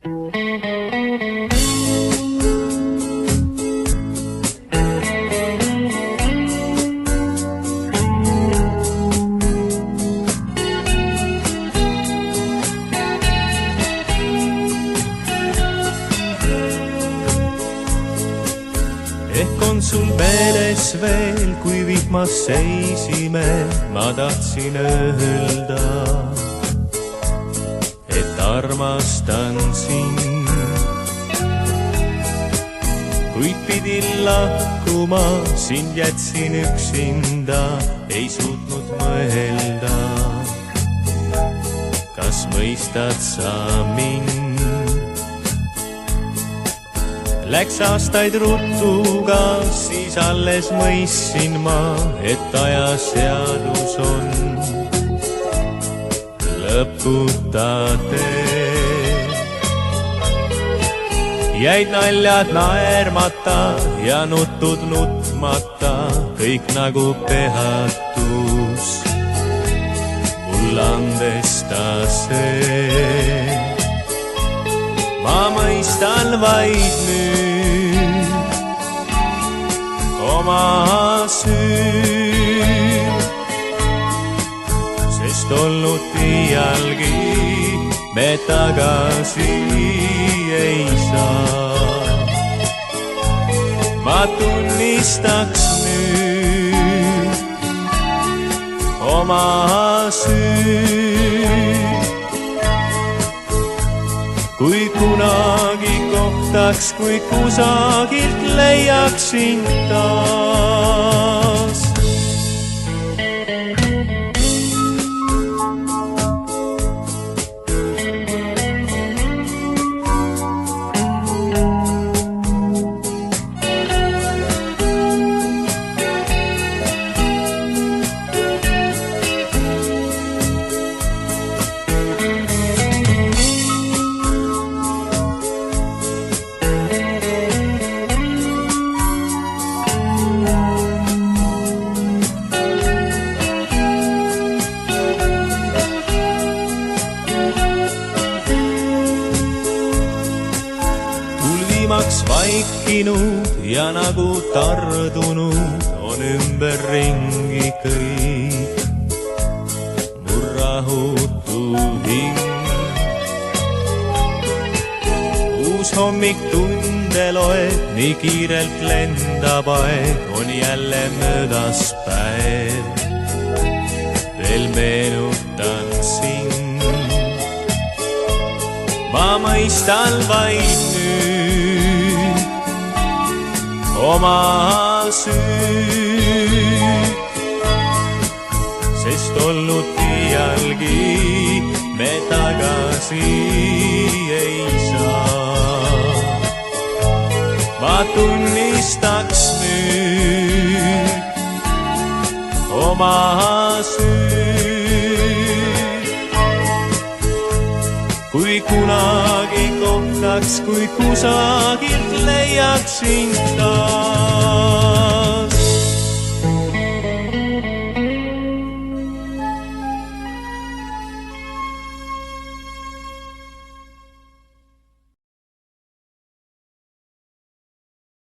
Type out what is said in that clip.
Ehk on sul meeles veel, kui vihmas seisime, ma tahtsin öelda, et armastan sind. Kuid pidin lahkuma, sind jätsin üksinda, ei suutnud mõelda. Kas mõistad sa mind? Läks aastaid ruttuga, siis alles mõistsin ma, et ajaseadus on lõputa tee. Jäid naljad naermata ja nutud nutmata, kõik nagu pehatus, mul andesta see. Ma mõistan vaid nüüd oma süü, sest olnud iialgi me tagasi ei saa. Ma tunnistaks nüüd oma süü, kui kunagi kohtaks, kui kusagilt leiaksin taas. Viimaks vaikinud ja nagu tardunud on ümberringi kõik mu rahutu hing. Uus hommik tundeloed, nii kiirelt lendab aeg, on jälle möödas päev. Veel meenutan sind, ma mõistan vaid nüüd oma süü, sest olnud iialgi me tagasi ei saa. Ma tunnistaks nüüd oma süü, kui kunagi kohtaks, kui kusagilt leiaksin taas.